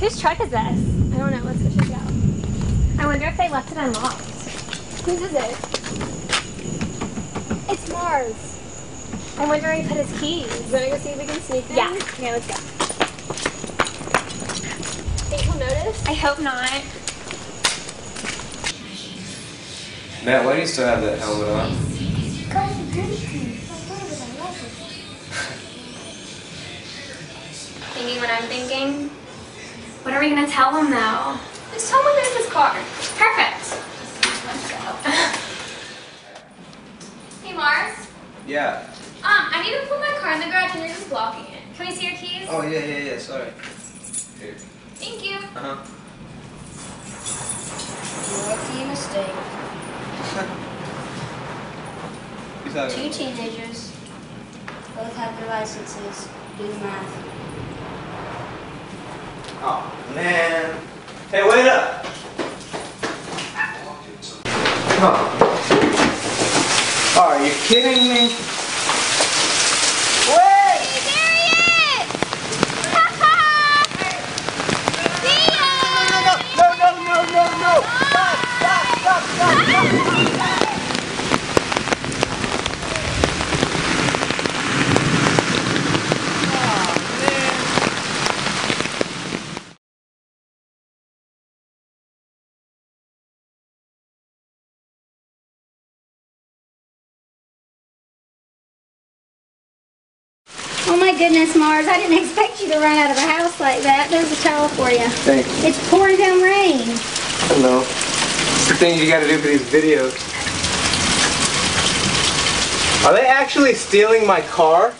Whose truck is this? I don't know. Let's go check it out. I wonder if they left it unlocked. Whose is it? It's Mars. I wonder where he put his keys. You wanna go see if we can sneak them? Yeah. Okay, let's go. Think he'll notice? I hope not. Matt, why do you still have that helmet on? Thinking what I'm thinking? What are we gonna tell him though? Just tell him we're in his car. Perfect. Let's go. Hey Mars. Yeah. I need to put my car in the garage and you're just blocking it. Can we see your keys? Oh, yeah, sorry. Here. Thank you. Uh-huh. Rookie mistake. You talking Two about? teenagers, both have their licenses. Do the math. Oh, man. Hey, wait up! Come on. Are you kidding me? Wait! No! Stop! Oh my goodness, Mars, I didn't expect you to run out of the house like that. There's a towel for you. Thank you. It's pouring down rain. Hello. It's the things you gotta do for these videos. Are they actually stealing my car?